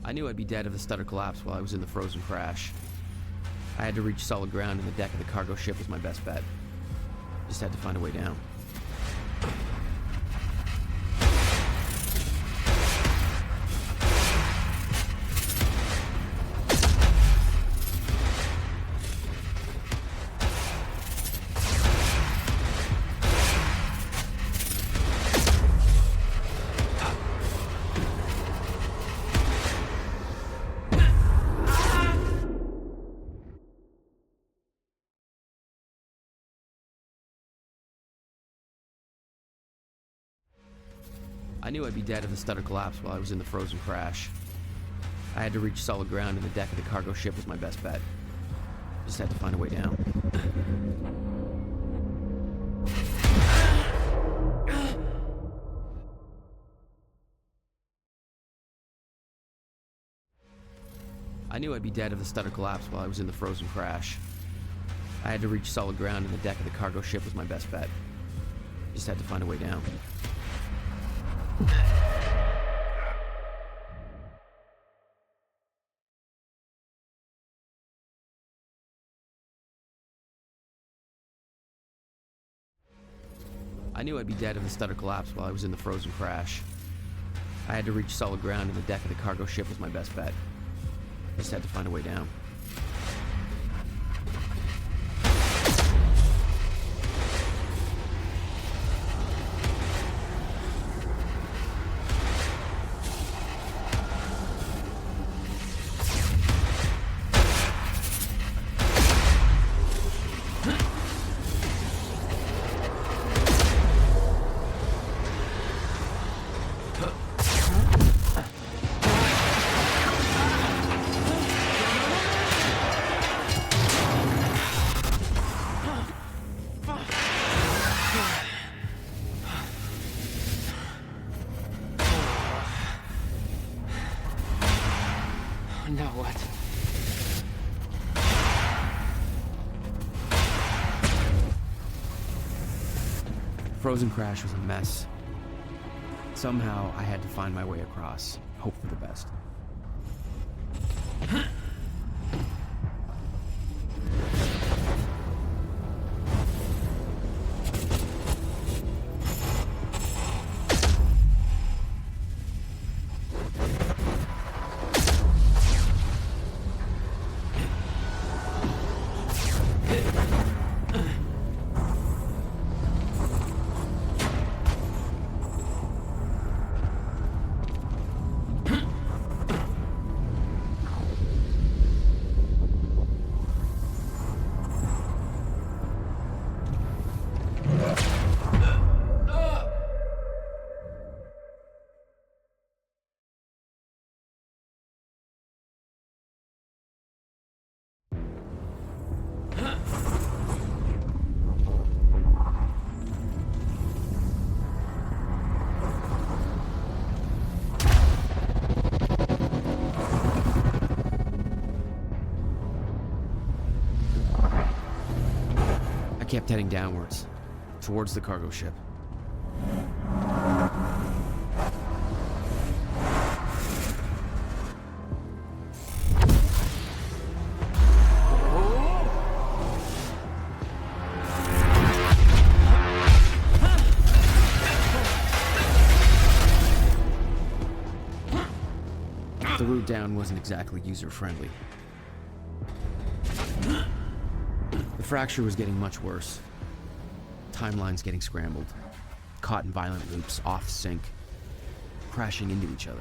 I knew I'd be dead if the stutter collapsed while I was in the frozen crash. I had to reach solid ground, and the deck of the cargo ship was my best bet. Just had to find a way down. I knew I'd be dead if the stutter collapsed while I was in the frozen crash. I had to reach solid ground, and the deck of the cargo ship was my best bet. Just had to find a way down. I knew I'd be dead if the stutter collapsed while I was in the frozen crash. I had to reach solid ground, and the deck of the cargo ship was my best bet. Just had to find a way down. I knew I'd be dead if the stutter collapsed while I was in the frozen crash. I had to reach solid ground, and the deck of the cargo ship was my best bet. Just had to find a way down. Now what? Frozen crash was a mess. Somehow I had to find my way across, hope for the best. I kept heading downwards, towards the cargo ship. The route down wasn't exactly user-friendly. The fracture was getting much worse. Timelines getting scrambled. Caught in violent loops, off sync. Crashing into each other.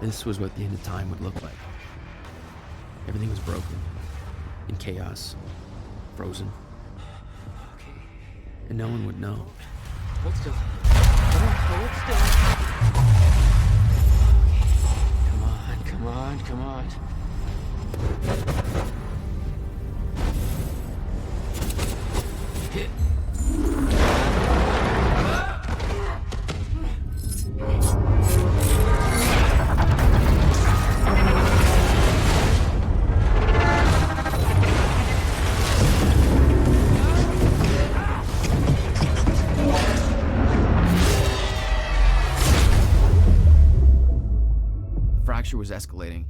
This was what the end of time would look like. Everything was broken. In chaos. Frozen. Okay. And no one would know. Hold still. Hold still. Okay. Come on, come on. Hit. fracture was escalating.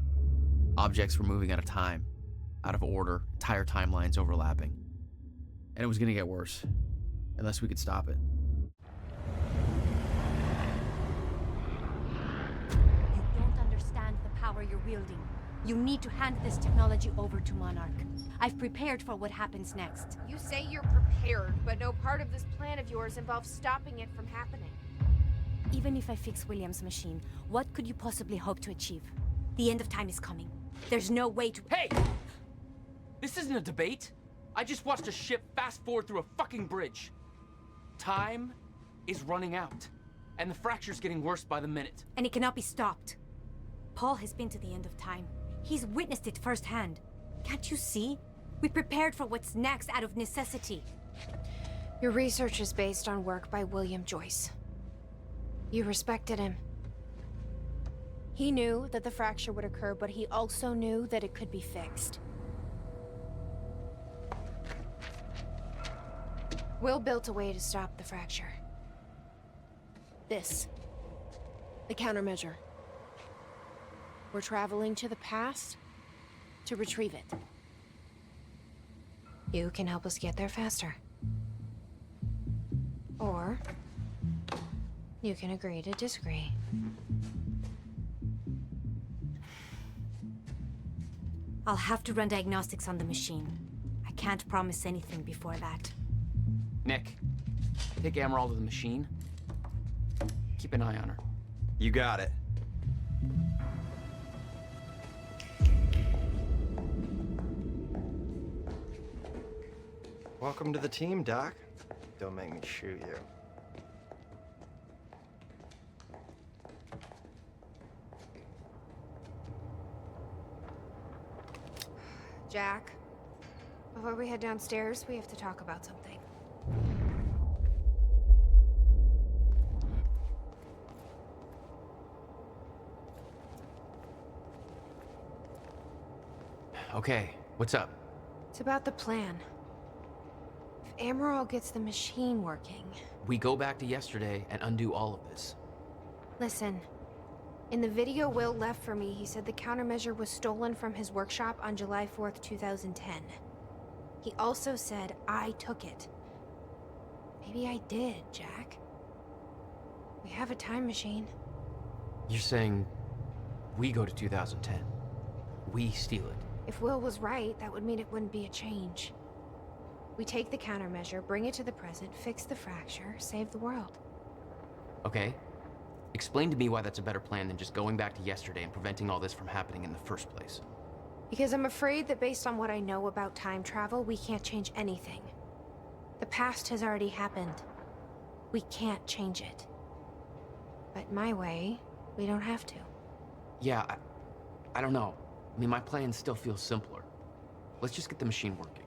Objects were moving out of time, out of order, entire timelines overlapping. And it was gonna get worse, unless we could stop it. You don't understand the power you're wielding. You need to hand this technology over to Monarch. I've prepared for what happens next. You say you're prepared, but no part of this plan of yours involves stopping it from happening. Even if I fix William's machine, what could you possibly hope to achieve? The end of time is coming. There's no way to— Hey! This isn't a debate. I just watched a ship fast forward through a fucking bridge. Time is running out, and the fracture's getting worse by the minute. And it cannot be stopped. Paul has been to the end of time. He's witnessed it firsthand. Can't you see? We prepared for what's next out of necessity. Your research is based on work by William Joyce. You respected him. He knew that the fracture would occur, but he also knew that it could be fixed. Will built a way to stop the fracture. This. The countermeasure. We're traveling to the past to retrieve it. You can help us get there faster. Or you can agree to disagree. I'll have to run diagnostics on the machine. I can't promise anything before that. Nick, take Emerald to the machine. Keep an eye on her. You got it. Welcome to the team, Doc. Don't make me shoot you. Jack, before we head downstairs, we have to talk about something. Okay, what's up? It's about the plan. If Amaral gets the machine working... We go back to yesterday and undo all of this. Listen, in the video Will left for me, he said the countermeasure was stolen from his workshop on July 4th, 2010. He also said I took it. Maybe I did, Jack. We have a time machine. You're saying we go to 2010. We steal it. If Will was right, that would mean it wouldn't be a change. We take the countermeasure, bring it to the present, fix the fracture, save the world. Okay. Explain to me why that's a better plan than just going back to yesterday and preventing all this from happening in the first place. Because I'm afraid that based on what I know about time travel, we can't change anything. The past has already happened. We can't change it. But my way, we don't have to. Yeah, I don't know. I mean, my plan still feels simpler. Let's just get the machine working.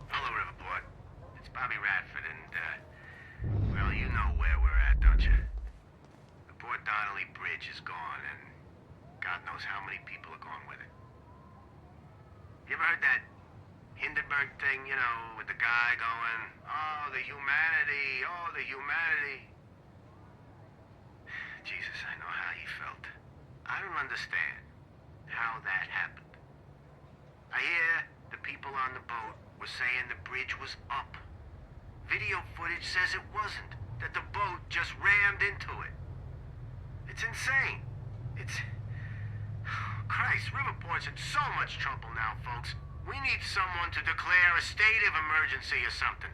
Hello, Riverport. It's Bobby Radford, and, well, you know where we're at, don't you? The Port Donnelly Bridge is gone, and God knows how many people are gone with it. You ever heard that Hindenburg thing, you know, with the guy going, oh, the humanity, oh, the humanity. Jesus, I know how he felt. I don't understand how that happened. I hear the people on the boat were saying the bridge was up. Video footage says it wasn't, that the boat just rammed into it. It's insane. It's... Christ, Riverport's in so much trouble now, folks. We need someone to declare a state of emergency or something.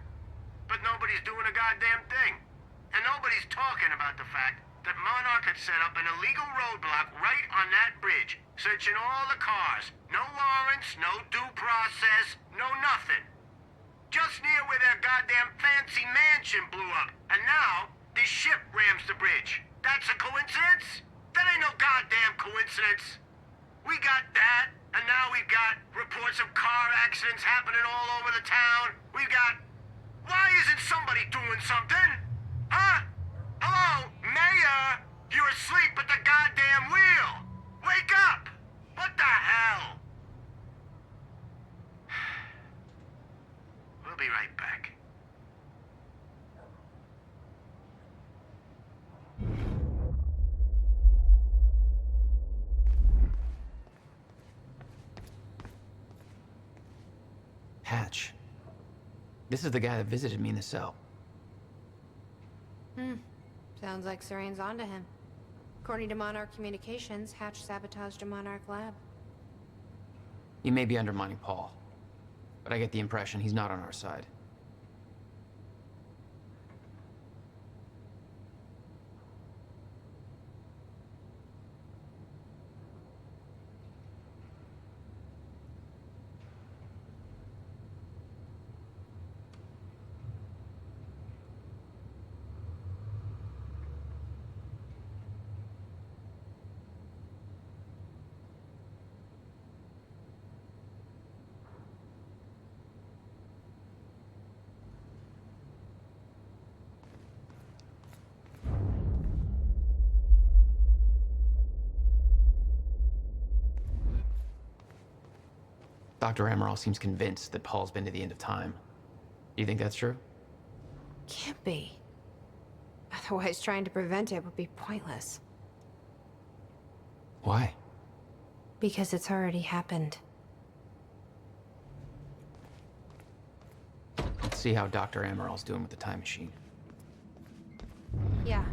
But nobody's doing a goddamn thing. And nobody's talking about the fact that Monarch had set up an illegal roadblock right on that bridge, searching all the cars. No warrants, no due process, no nothing. Just near where their goddamn fancy mansion blew up. And now, this ship rams the bridge. That's a coincidence? That ain't no goddamn coincidence. We got that, and now we've got reports of car accidents happening all over the town. We've got... Why isn't somebody doing something? Huh? Hello, Mayor? You're asleep at the goddamn wheel! Wake up! What the hell? We'll be right back. Hatch. This is the guy that visited me in the cell. Sounds like Serene's onto him. According to Monarch Communications, Hatch sabotaged a Monarch lab. He may be undermining Paul, but I get the impression he's not on our side. Dr. Amaral seems convinced that Paul's been to the end of time. Do you think that's true? Can't be. Otherwise, trying to prevent it would be pointless. Why? Because it's already happened. Let's see how Dr. Amaral's doing with the time machine. Yeah.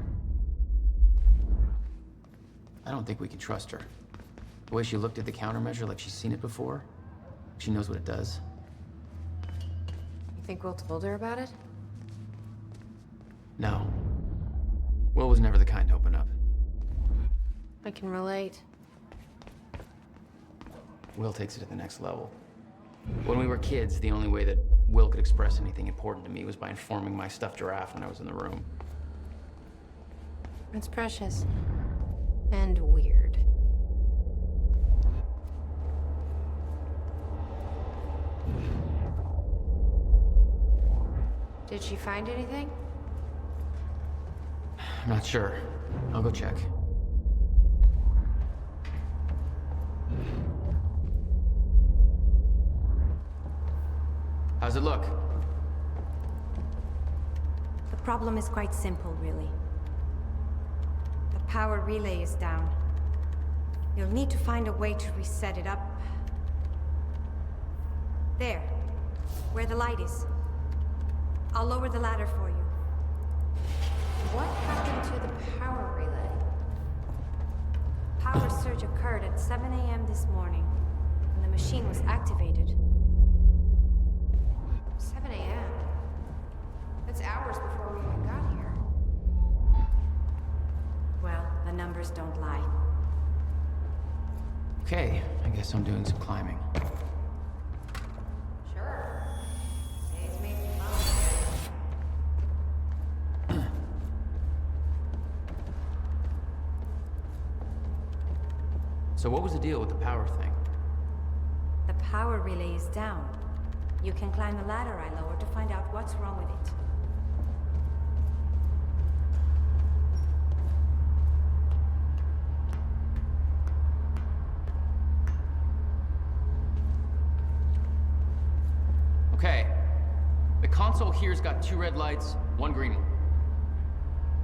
I don't think we can trust her. The way she looked at the countermeasure like she's seen it before, she knows what it does. You think Will told her about it? No. Will was never the kind to open up. I can relate. Will takes it to the next level. When we were kids, the only way that Will could express anything important to me was by informing my stuffed giraffe when I was in the room. It's precious. And weird. Did she find anything? I'm not sure. I'll go check. How's it look? The problem is quite simple, really. The power relay is down. You'll need to find a way to reset it up. There, where the light is. I'll lower the ladder for you. What happened to the power relay? Power surge occurred at 7 a.m. this morning, and the machine was activated. 7 a.m.? That's hours before we even got here. Well, the numbers don't lie. Okay, I guess I'm doing some climbing. Sure. Saves me some money. So what was the deal with the power thing? The power relay is down. You can climb the ladder I lowered to find out what's wrong with it. Okay. The console here's got 2 red lights, 1 green one.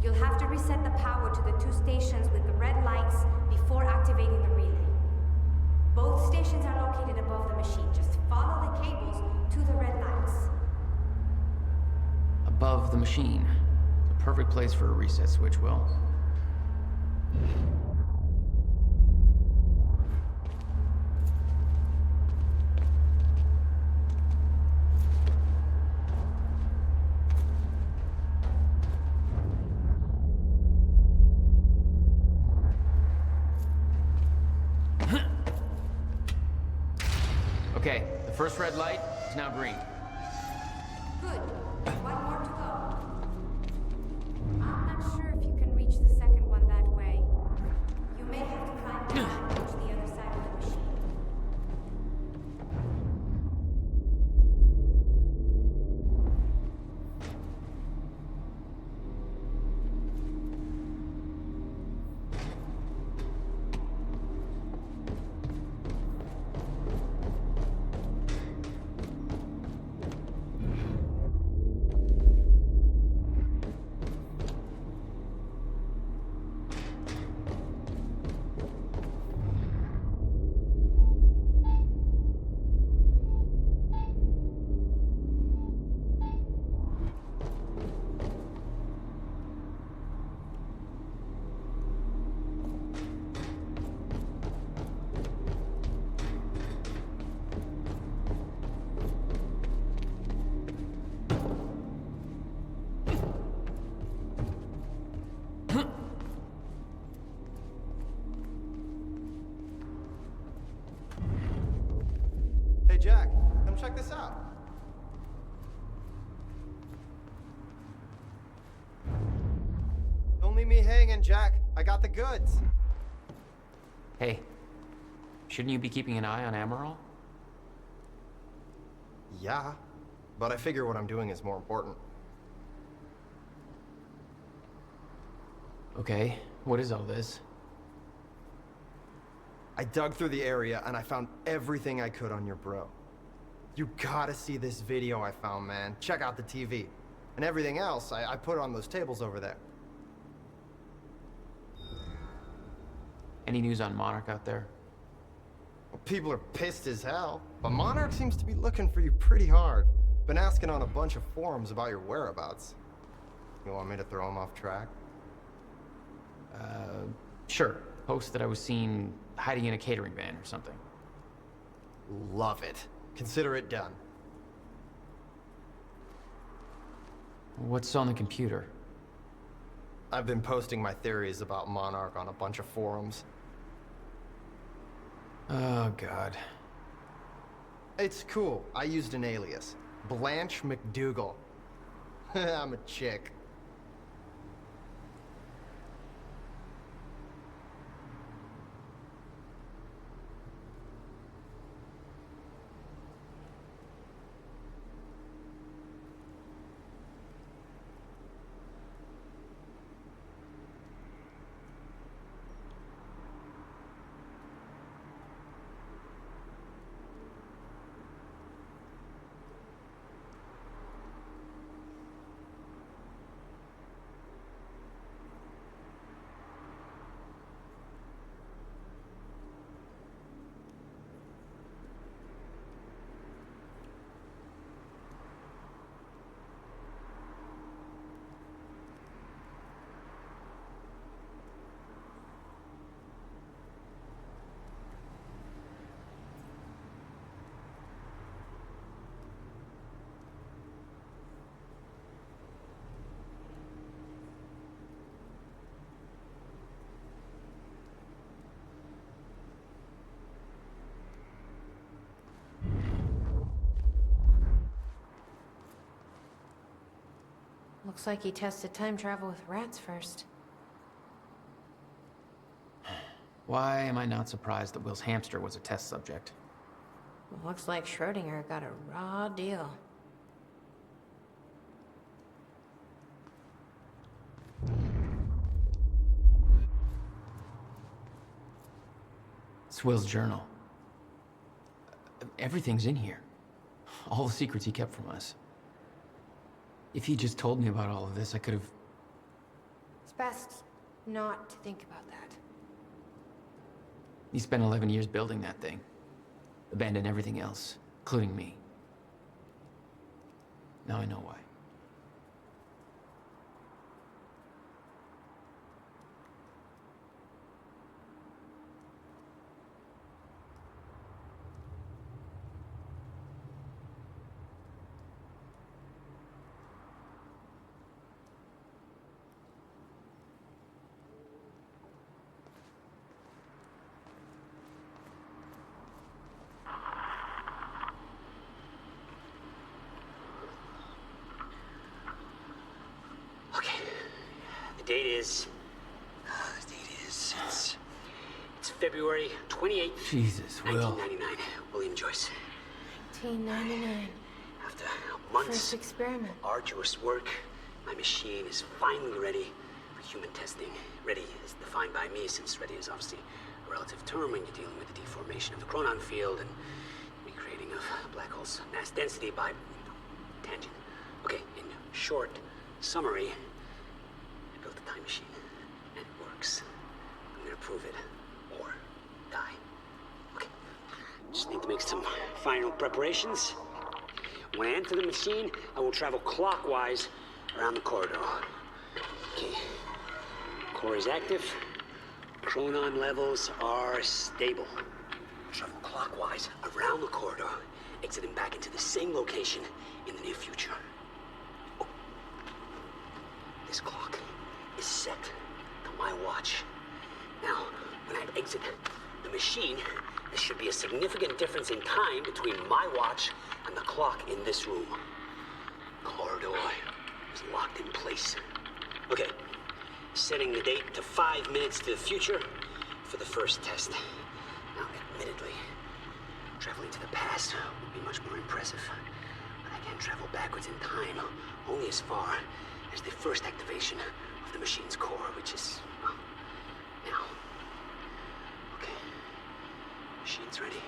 You'll have to reset the power to the 2 stations with the red lights before activating the relay. Both stations are located above the machine. Just follow the cables to the red lights. Above the machine. The perfect place for a reset switch, Will. Okay, the first red light is now green. Good. 1 more to go. I'm not sure if you can reach the second one that way. You may have to climb down and reach the other side of the machine. Jack, come check this out. Don't leave me hanging, Jack. I got the goods. Hey, shouldn't you be keeping an eye on Amaral? Yeah, but I figure what I'm doing is more important. Okay, what is all this? I dug through the area and I found everything I could on your bro. You gotta see this video I found, man. Check out the TV. And everything else, I put on those tables over there. Any news on Monarch out there? Well, people are pissed as hell, but Monarch seems to be looking for you pretty hard. Been asking on a bunch of forums about your whereabouts. You want me to throw him off track? Sure. Post that I was seen hiding in a catering van or something. Love it. Consider it done. What's on the computer? I've been posting my theories about Monarch on a bunch of forums. Oh, God. It's cool. I used an alias. Blanche McDougal. I'm a chick. Looks like he tested time travel with rats first. Why am I not surprised that Will's hamster was a test subject? Looks like Schrodinger got a raw deal. It's Will's journal. Everything's in here. All the secrets he kept from us. If he just told me about all of this, I could have... It's best not to think about that. He spent 11 years building that thing. Abandoned everything else, including me. Now I know why. The date is... It's February 28th, Jesus, Will. 1999. William Joyce. 1999. After months First experiment. of arduous work, my machine is finally ready for human testing. Ready is defined by me, since ready is obviously a relative term when you're dealing with the deformation of the chronon field and recreating of black holes' mass density by tangent. Okay, in short summary, I built a time machine, and it works. I'm gonna prove it, or die. Okay, just need to make some final preparations. When I enter the machine, I will travel clockwise around the corridor. Okay, core is active. Chronon levels are stable. Travel clockwise around the corridor, exiting back into the same location in the near future. Oh. This clock is set to my watch. Now, when I exit the machine, There should be a significant difference in time between my watch and the clock in this room. Corridor is locked in place. Okay, setting the date to 5 minutes to the future for the first test. Now, admittedly, traveling to the past would be much more impressive. But I can't travel backwards in time, only as far as the first activation of the machine's core, which is, well, now. Okay, machine's ready.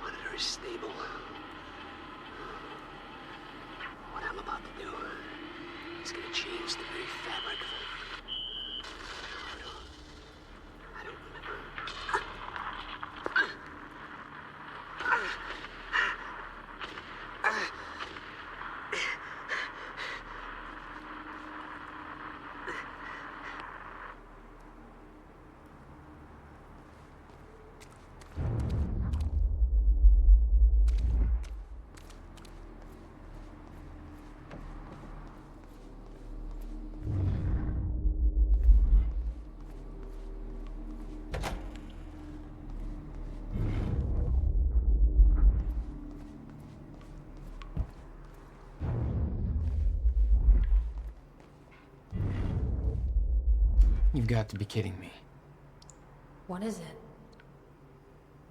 Monitor is stable. What I'm about to do is gonna change the very fabric of I don't remember. You've got to be kidding me. What is it?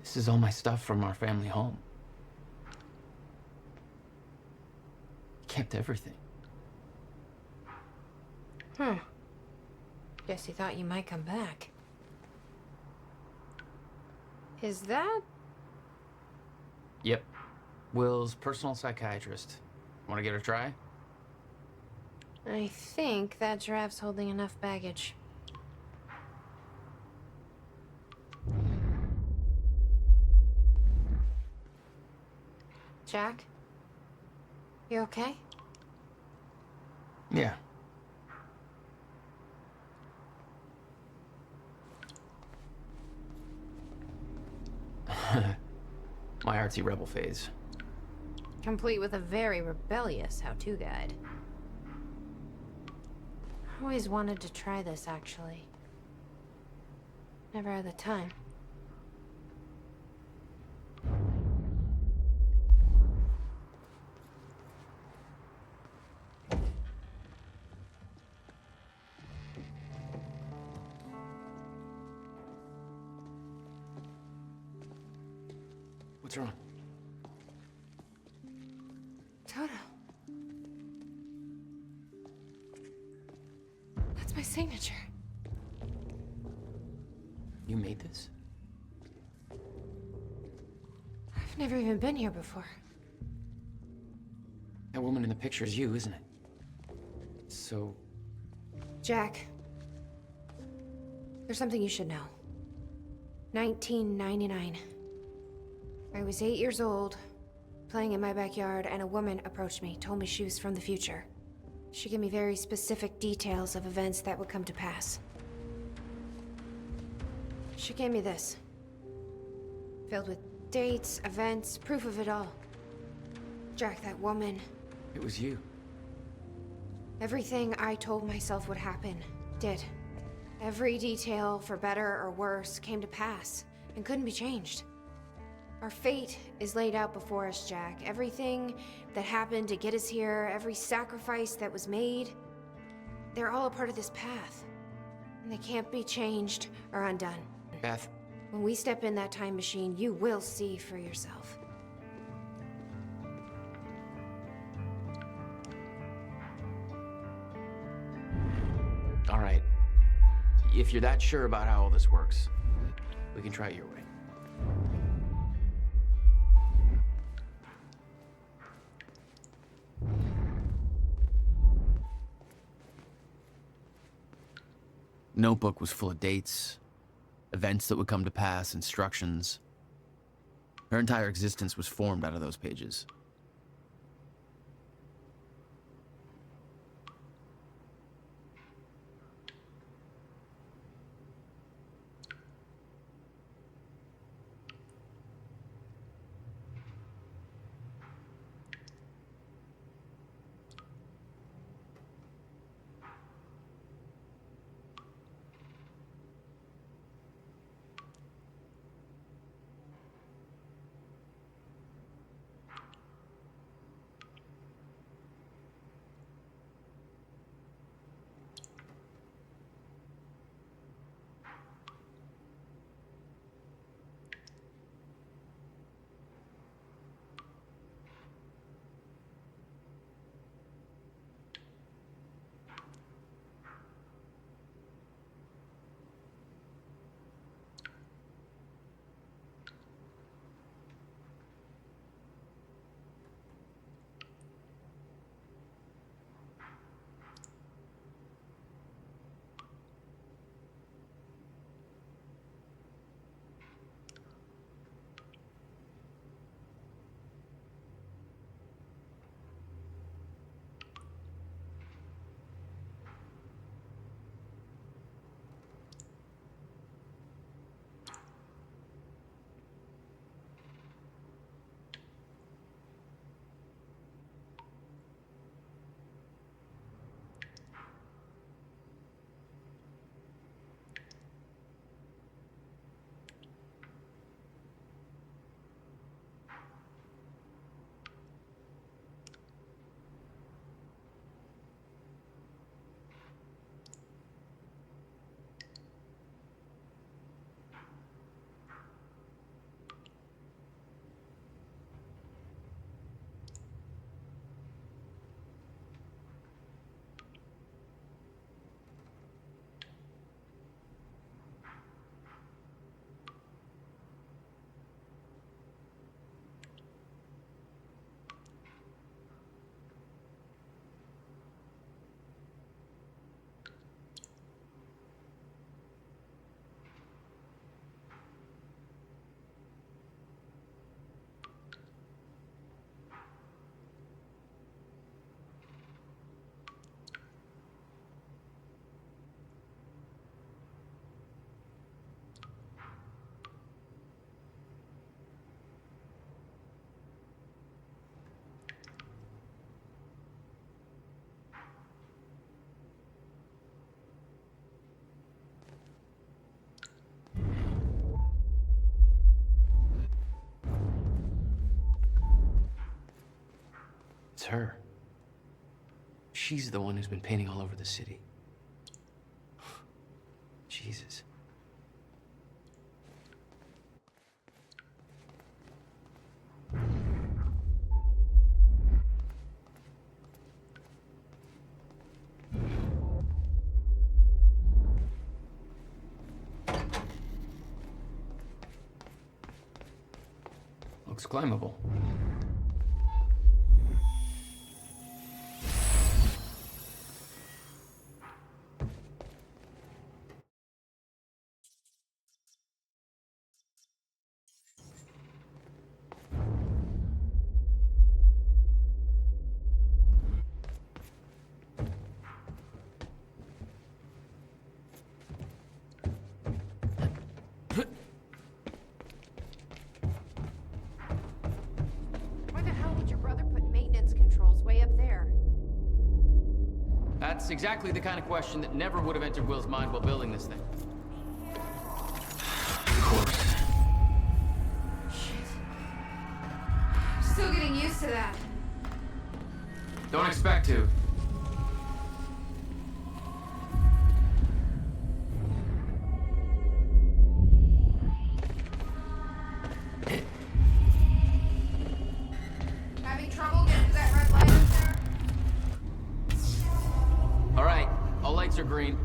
This is all my stuff from our family home. Kept everything. Guess you thought you might come back. Is that... Yep. Will's personal psychiatrist. Want to give it a try? I think that giraffe's holding enough baggage. Jack? You okay? Yeah. My artsy rebel phase. Complete with a very rebellious how-to guide. Always wanted to try this, actually. Never had the time. What's wrong? Toto. That's my signature. You made this? I've never even been here before. That woman in the picture is you, isn't it? So, Jack. There's something you should know. 1999. I was 8 years old, playing in my backyard, and a woman approached me, told me she was from the future. She gave me very specific details of events that would come to pass. She gave me this. Filled with dates, events, proof of it all. Jack, that woman. it was you. Everything I told myself would happen, did. Every detail, for better or worse, came to pass, and couldn't be changed. Our fate is laid out before us, Jack. Everything that happened to get us here, every sacrifice that was made, they're all a part of this path. And they can't be changed or undone. Beth, When we step in that time machine, you will see for yourself. all right. If you're that sure about how all this works, we can try it your way. Notebook was full of dates, events that would come to pass, instructions. Her entire existence was formed out of those pages. It's her. She's the one who's been painting all over the city. Jesus. Looks climbable. Why the hell would your brother put maintenance controls way up there? That's exactly the kind of question that never would have entered Will's mind while building this thing. Of course. Still getting used to that. Don't expect to. Having trouble getting to that red light up there? All right, all lights are green.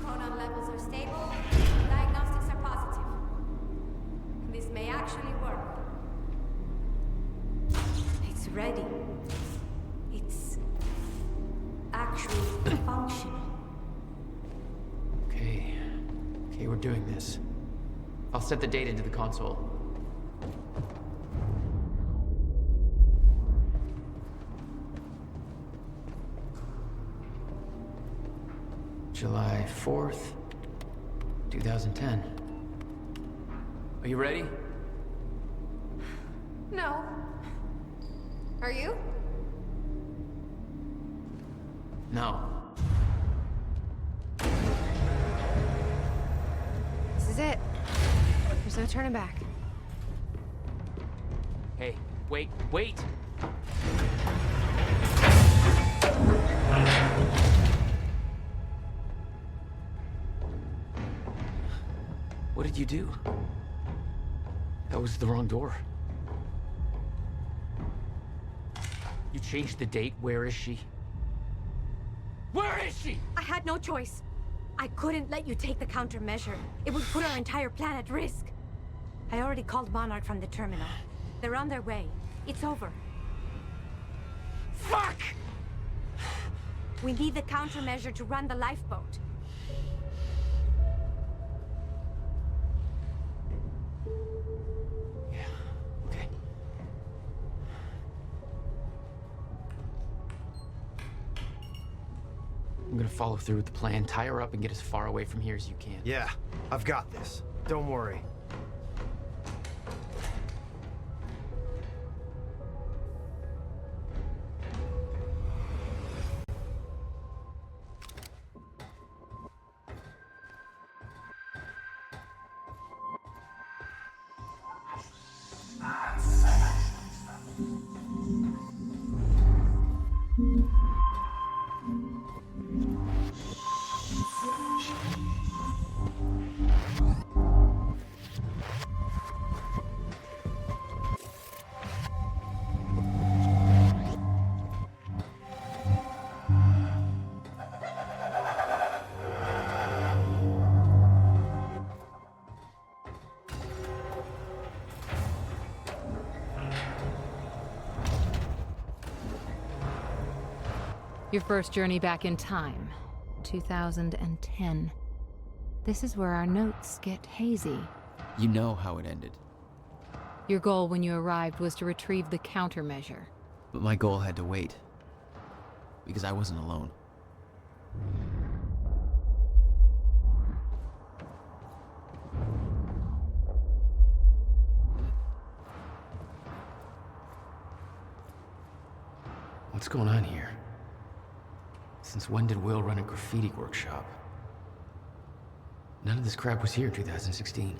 Chronon levels are stable. Diagnostics are positive. This may actually work. It's ready. It's actually functional. Okay, we're doing this. I'll set the date into the console. July 4th, 2010. Are you ready? No. Are you? No. This is it. There's no turning back. Hey, wait. What did you do? That was the wrong door. You changed the date. Where is she? Where is she? I had no choice. I couldn't let you take the countermeasure. It would put our entire plan at risk. I already called Monarch from the terminal. They're on their way. It's over. Fuck! We need the countermeasure to run the lifeboat. Yeah, okay. I'm gonna follow through with the plan, tie her up, and get as far away from here as you can. Yeah, I've got this. Don't worry. Your first journey back in time, 2010. This is where our notes get hazy. You know how it ended. Your goal when you arrived was to retrieve the countermeasure. But my goal had to wait. Because I wasn't alone. What's going on here? Since when did Will run a graffiti workshop? None of this crap was here in 2016.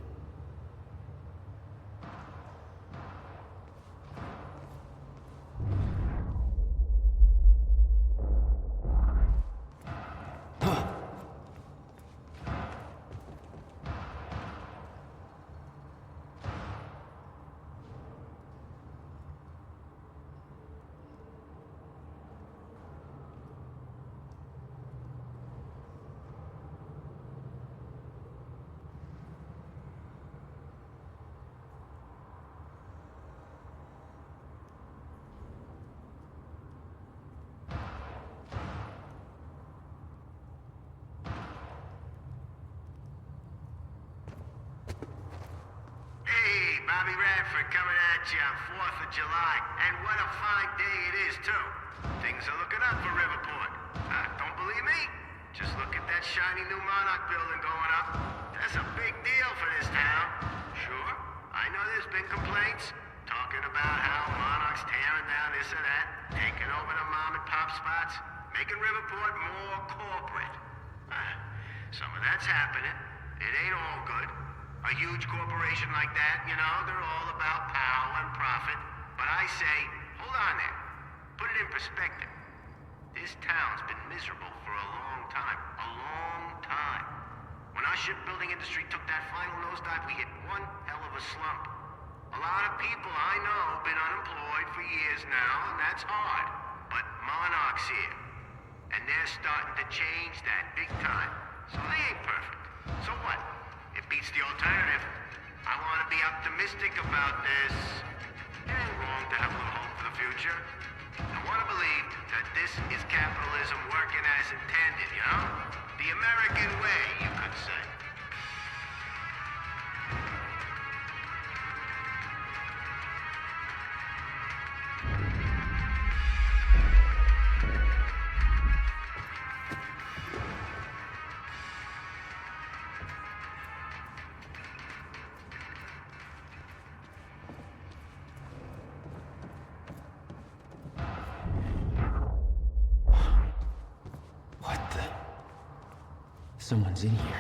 Bobby Radford coming at you on 4th of July. And what a fine day it is, too. Things are looking up for Riverport. Don't believe me? Just look at that shiny new Monarch building going up. That's a big deal for this town. Sure, I know there's been complaints, talking about how Monarch's tearing down this or that, taking over the mom and pop spots, making Riverport more corporate. Some of that's happening. It ain't all good. A huge corporation like that, you know, they're all about power and profit. But I say, hold on there. Put it in perspective. This town's been miserable for a long time. A long time. When our shipbuilding industry took that final nosedive, we hit one hell of a slump. A lot of people I know have been unemployed for years now, and that's hard. But Monarch's here. And they're starting to change that big time. So they ain't perfect. So what? It beats the alternative. I want to be optimistic about this. It ain't wrong to have a little hope for the future. I want to believe that this is capitalism working as intended, you know? The American way, you could say. Someone's in here.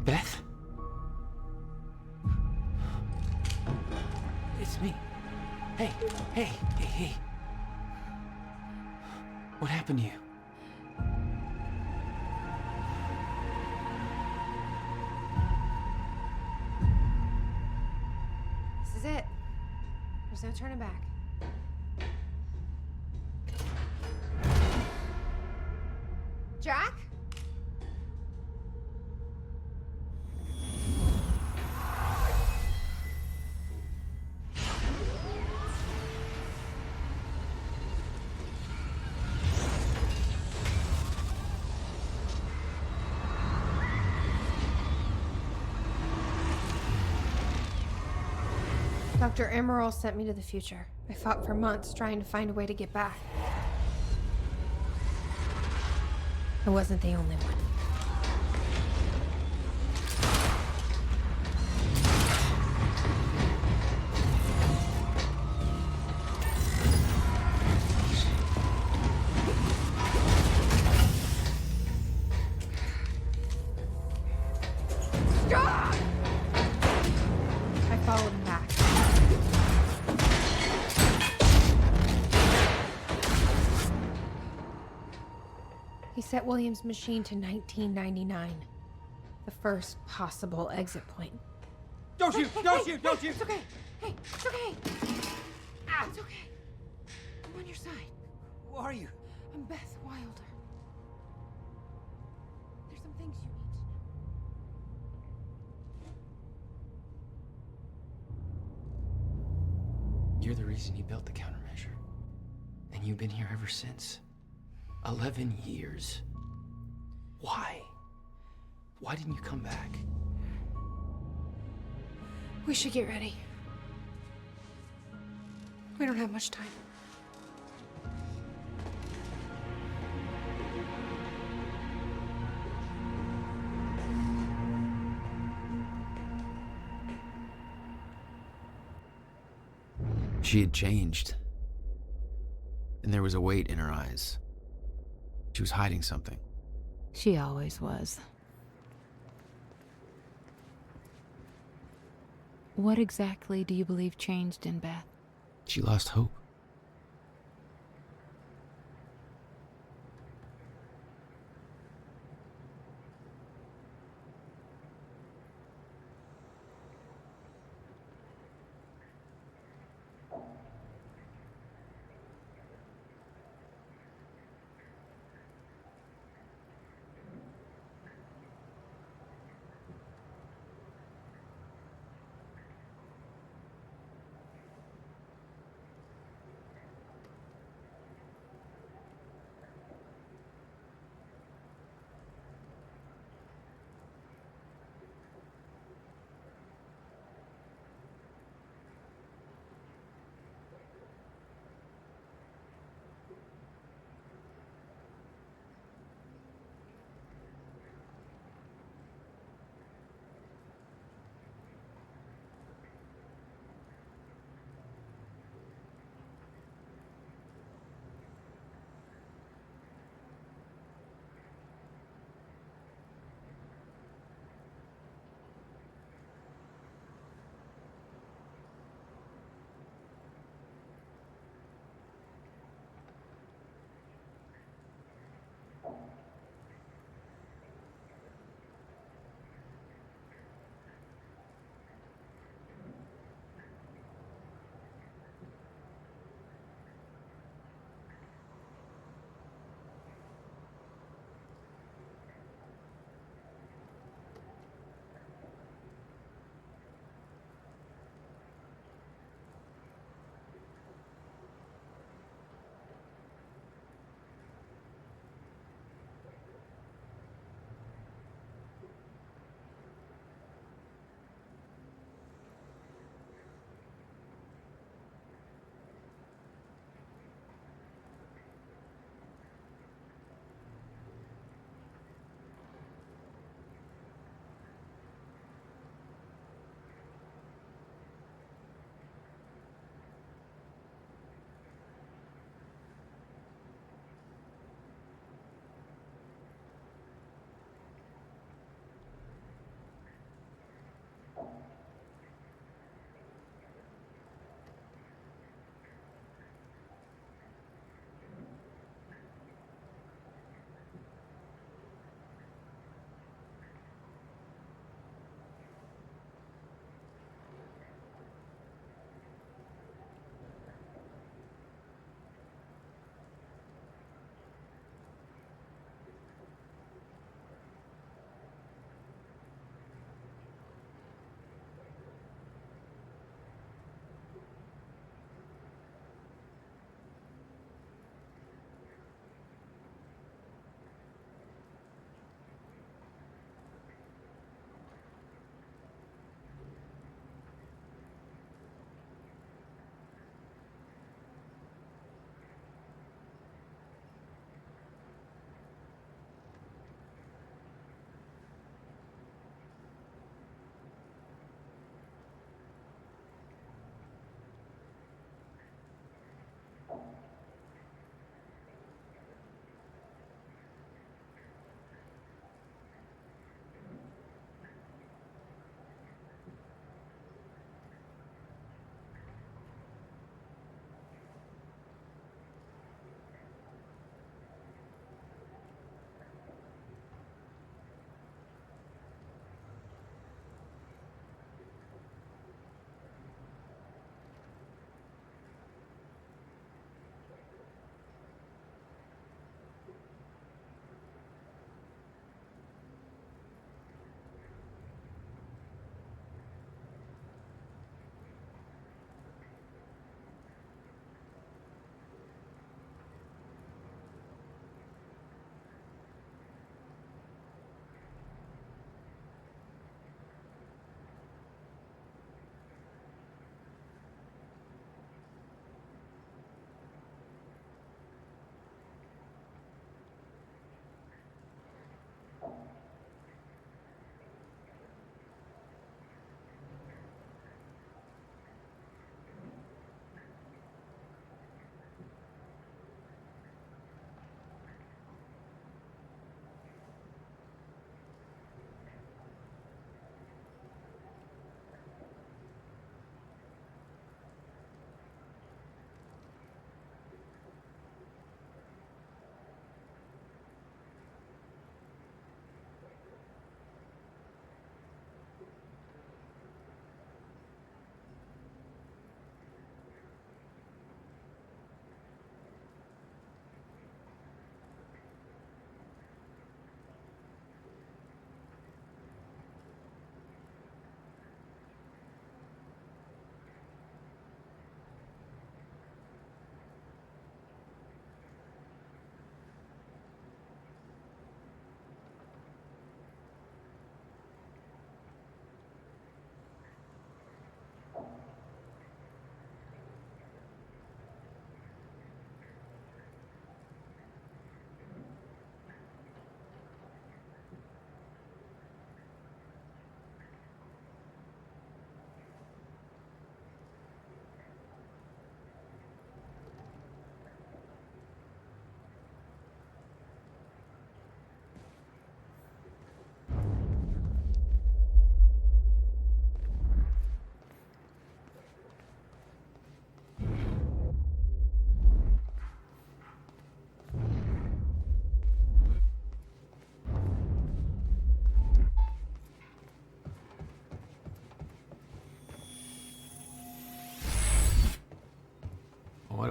Beth? It's me. Hey. What happened to you? This is it. There's no turning back. Jack? Dr. Emerald sent me to the future. I fought for months trying to find a way to get back. I wasn't the only one. followed him back. He set William's machine to 1999. The first possible exit point. Don't shoot! Don't shoot! Don't shoot! It's okay. Hey, it's okay. Ah, it's okay. I'm on your side. Who are you? I'm Beth Wilder. There's some things you need to know. You're the reason he built the countermeasure. And you've been here ever since. 11 years. Why? Why didn't you come back? We should get ready. We don't have much time. She had changed. And there was a weight in her eyes. She was hiding something. She always was. What exactly do you believe changed in Beth? She lost hope.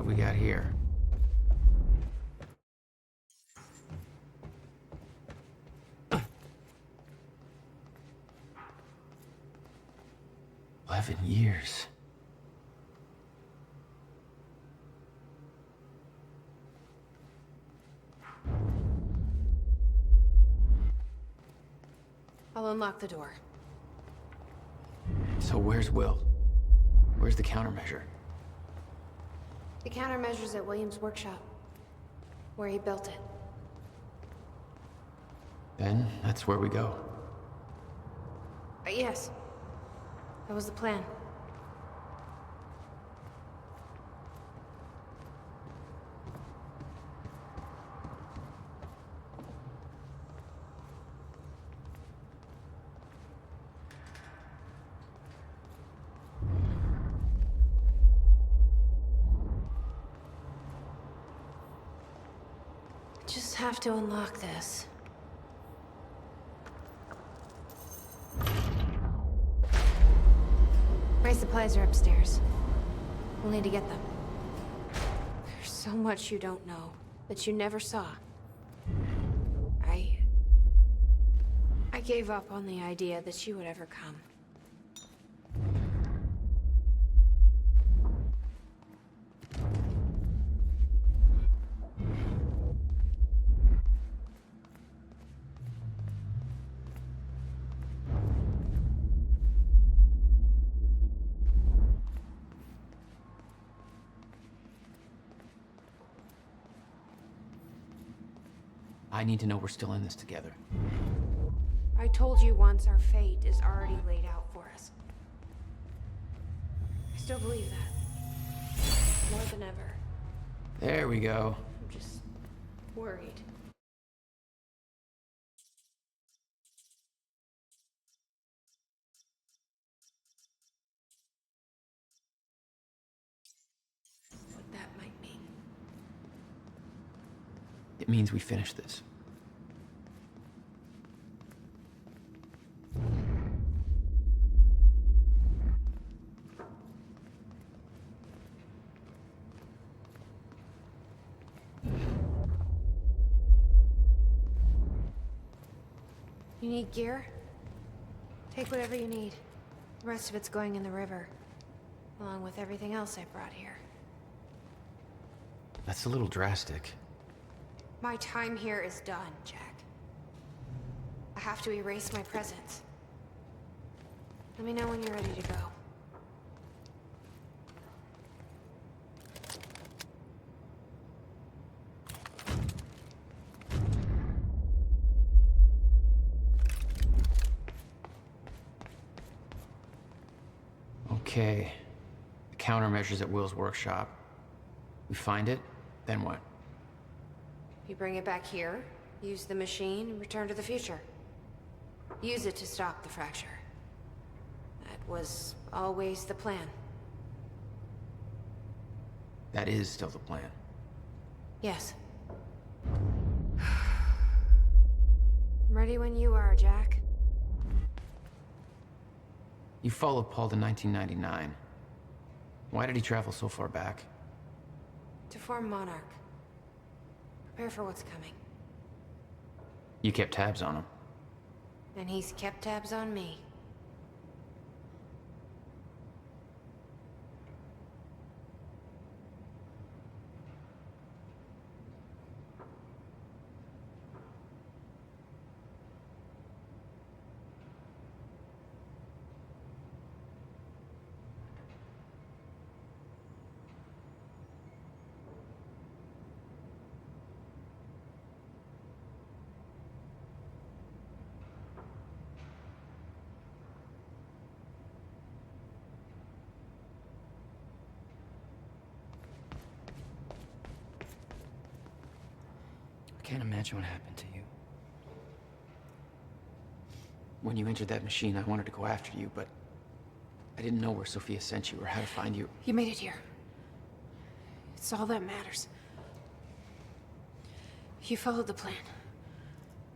have we got here? $11 years. I'll unlock the door. So where's Will? Where's the countermeasure? The countermeasure's at William's workshop, where he built it. Then that's where we go. Yes. That was the plan. Just have to unlock this. My supplies are upstairs. We'll need to get them. There's so much you don't know, that you never saw. I gave up on the idea that she would ever come. I need to know we're still in this together. I told you once our fate is already laid out for us. I still believe that. More than ever. There we go. I'm just worried. What that might mean. It means we finish this. You need gear? Take whatever you need. The rest of it's going in the river, along with everything else I brought here. That's a little drastic. My time here is done, Jack. I have to erase my presence. Let me know when you're ready to go. Okay. The countermeasure's at Will's workshop. We find it, then what? You bring it back here, use the machine, and return to the future. Use it to stop the fracture. That was always the plan. That is still the plan. Yes. I'm ready when you are, Jack. You followed Paul to 1999. Why did he travel so far back? To form Monarch. Prepare for what's coming. You kept tabs on him. And he's kept tabs on me. I can't imagine what happened to you. When you entered that machine, I wanted to go after you, but I didn't know where Sophia sent you or how to find you. You made it here. It's all that matters. You followed the plan.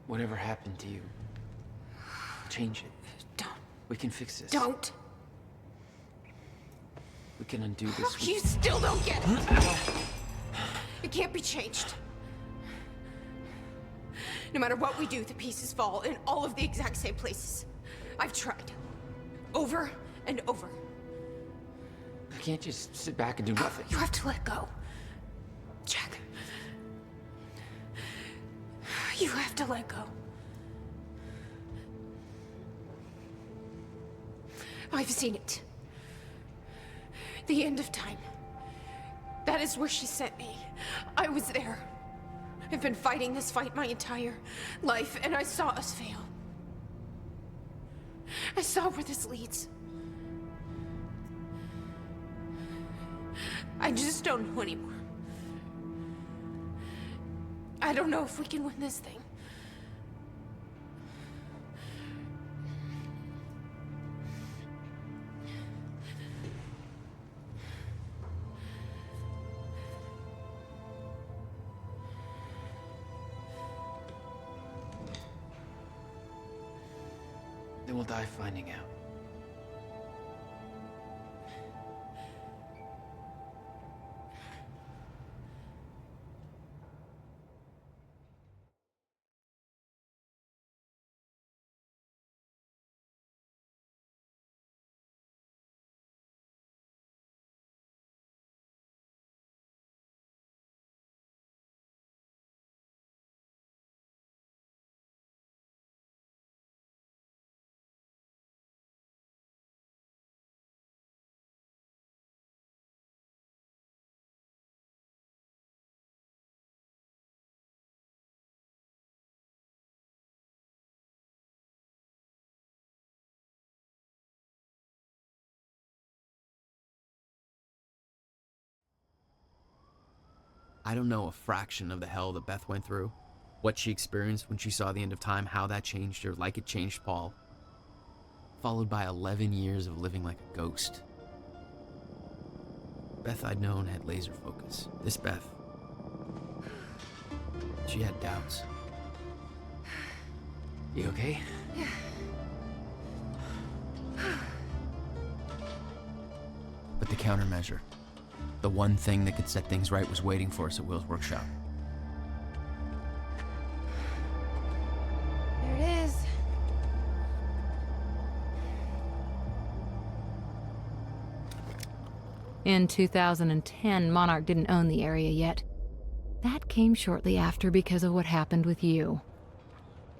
Whatever happened to you, change it. Don't. We can fix this. Don't! We can undo this. You still don't get it. It can't be changed. No matter what we do, the pieces fall in all of the exact same places. I've tried. Over and over. I can't just sit back and do nothing. You have to let go. Jack. You have to let go. I've seen it. The end of time. That is where she sent me. I was there. I've been fighting this fight my entire life, and I saw us fail. I saw where this leads. I just don't know anymore. I don't know if we can win this thing. Then we'll die finding out. I don't know a fraction of the hell that Beth went through, what she experienced when she saw the end of time, how that changed her like it changed Paul. Followed by 11 years of living like a ghost. Beth I'd known had laser focus. This Beth, she had doubts. You okay? But the countermeasure, the one thing that could set things right, was waiting for us at Will's workshop. There it is. In 2010, Monarch didn't own the area yet. That came shortly after because of what happened with you.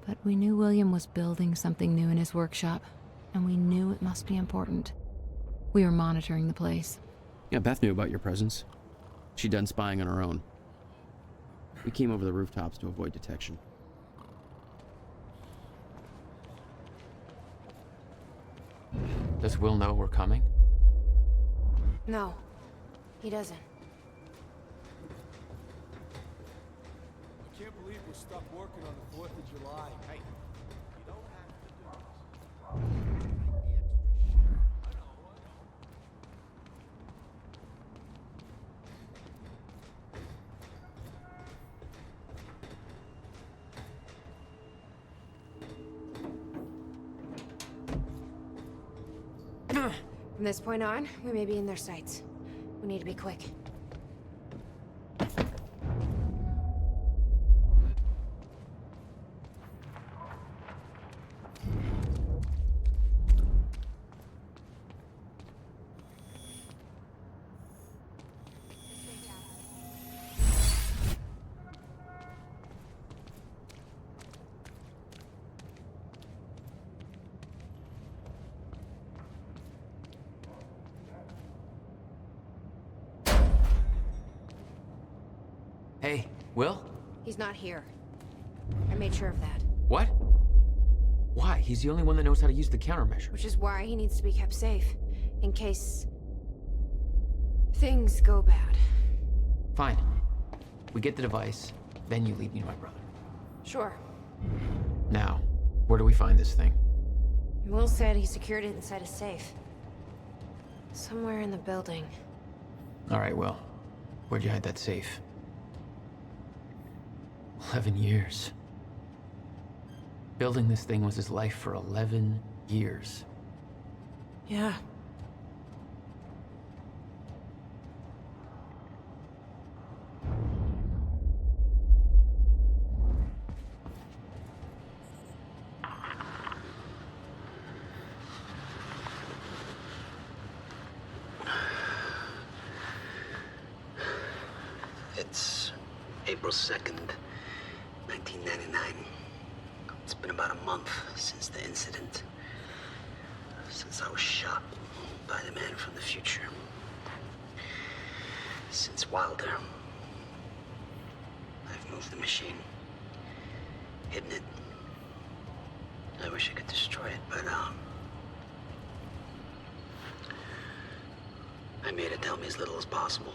But we knew William was building something new in his workshop, and we knew it must be important. We were monitoring the place. Yeah, Beth knew about your presence. She'd done spying on her own. We came over the rooftops to avoid detection. Does Will know we're coming? No, he doesn't. I can't believe we're stuck working on the 4th of July. Hey, you don't have to do this. From this point on, we may be in their sights. We need to be quick. Hey, Will? He's not here. I made sure of that. What? Why? He's the only one that knows how to use the countermeasure. Which is why he needs to be kept safe. In case... things go bad. Fine. We get the device, then you lead me to my brother. Sure. Now, where do we find this thing? Will said he secured it inside a safe. Somewhere in the building. All right, Will. Where'd you hide that safe? 11 years. Building this thing was his life for 11 years. Yeah. April 2nd, 1999. It's been about a month since the incident. Since I was shot by the man from the future. Since Wilder. I've moved the machine. Hidden it. I wish I could destroy it, but, I made it tell me as little as possible.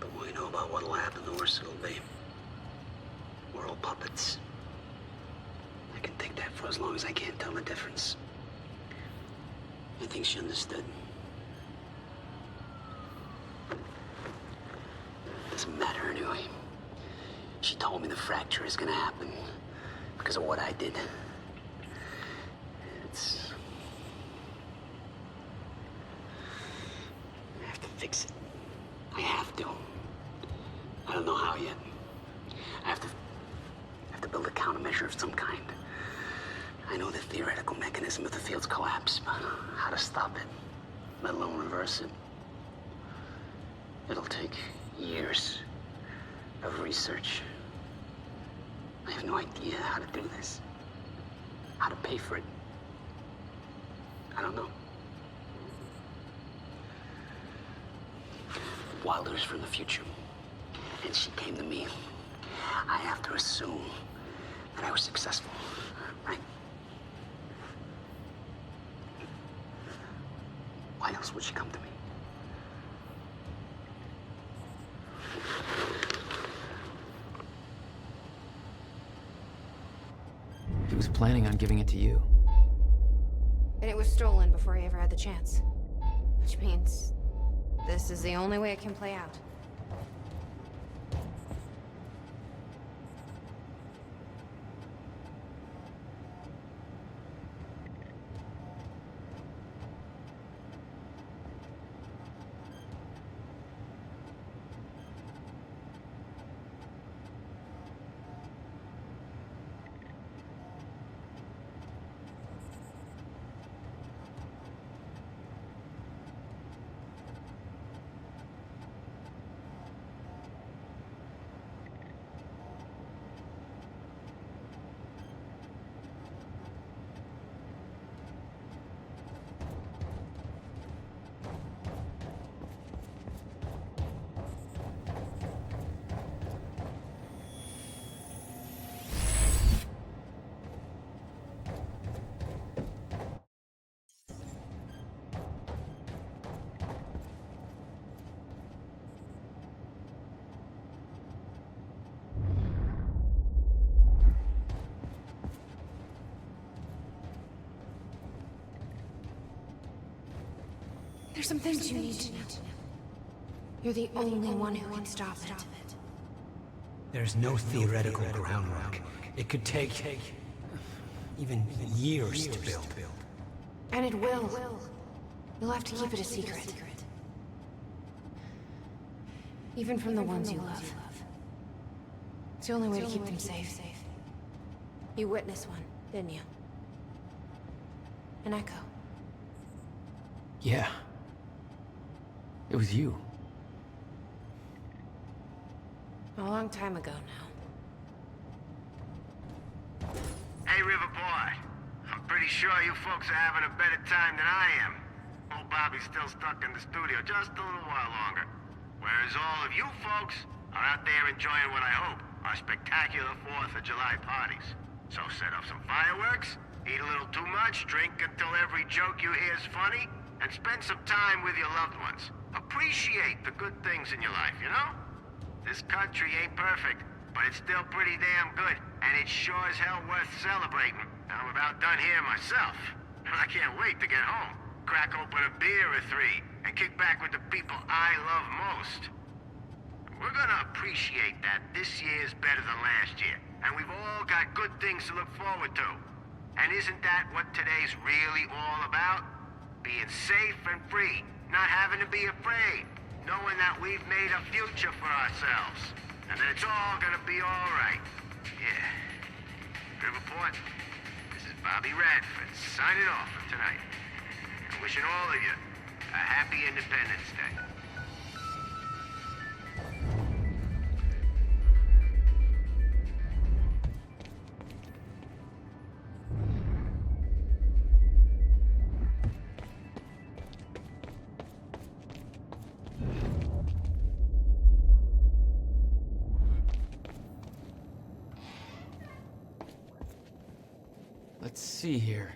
The more you know about what'll happen, the worse it'll be. We're all puppets. I can take that for as long as I can't tell the difference. I think she understood. Doesn't matter anyway. She told me the fracture is gonna happen because of what I did. I have to fix it. I have to. I don't know how yet. I have to build a countermeasure of some kind. I know the theoretical mechanism of the field's collapse, but how to stop it, let alone reverse it. It'll take years of research. I have no idea how to do this. How to pay for it. I don't know. Wilder's from the future, and she came to me. I have to assume that I was successful, right? Why else would she come to me? He was planning on giving it to you. And it was stolen before he ever had the chance. Which means this is the only way it can play out. There's some things you need to know. You're the only one who can stop it. There's no theoretical groundwork. It could take even years to build. And it will. You'll have to keep it a secret. Even from the ones you love. It's the only way to keep them safe. You witnessed one, didn't you? An echo. Yeah. It was you. A long time ago now. Hey, Riverboy. I'm pretty sure you folks are having a better time than I am. Old Bobby's still stuck in the studio just a little while longer. Whereas all of you folks are out there enjoying what I hope are spectacular 4th of July parties. So set off some fireworks, eat a little too much, drink until every joke you hear is funny, and spend some time with your loved ones. Appreciate the good things in your life, you know? This country ain't perfect, but it's still pretty damn good, and it's sure as hell worth celebrating. I'm about done here myself, and I can't wait to get home, crack open a beer or 3, and kick back with the people I love most. We're gonna appreciate that this year's better than last year, and we've all got good things to look forward to. And isn't that what today's really all about? Being safe and free, not having to be afraid, knowing that we've made a future for ourselves, and that it's all gonna be all right. Yeah. Riverport, this is Bobby Radford signing off for tonight. And wishing all of you a happy Independence Day. see here.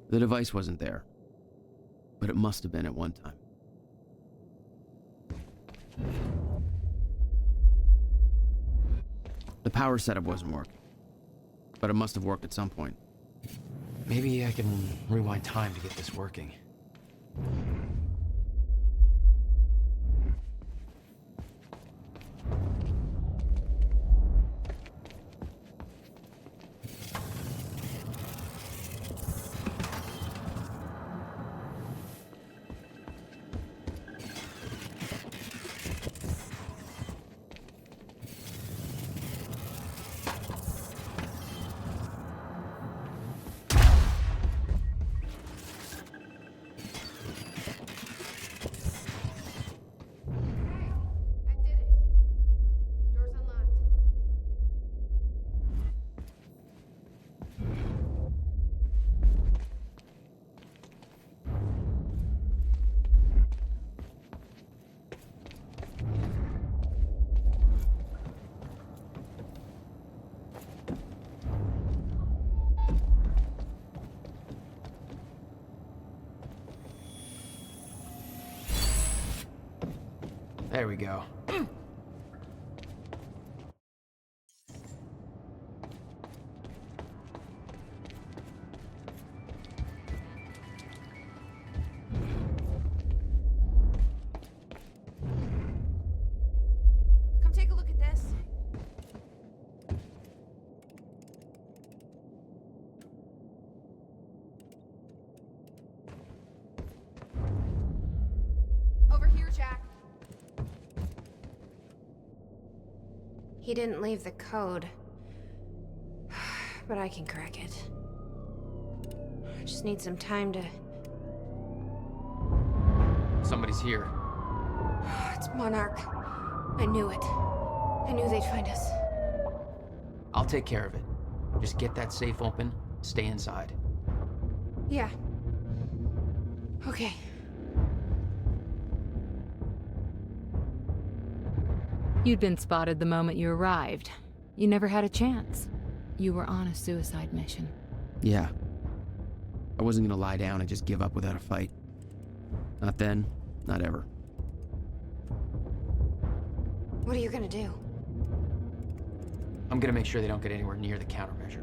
The device wasn't there, but it must have been at one time. The power setup wasn't working, but it must have worked at some point. Maybe I can rewind time to get this working. I did it. Door's unlocked. There we go. Come take a look at this. Over here, Jack. He didn't leave the code, but I can crack it. I just need some time to... Somebody's here. It's Monarch. I knew it. I knew they'd find us. I'll take care of it. Just get that safe open, stay inside. Yeah. Okay. You'd been spotted the moment you arrived. You never had a chance. You were on a suicide mission. Yeah. I wasn't gonna lie down and just give up without a fight. Not then, not ever. What are you gonna do? I'm gonna make sure they don't get anywhere near the countermeasure.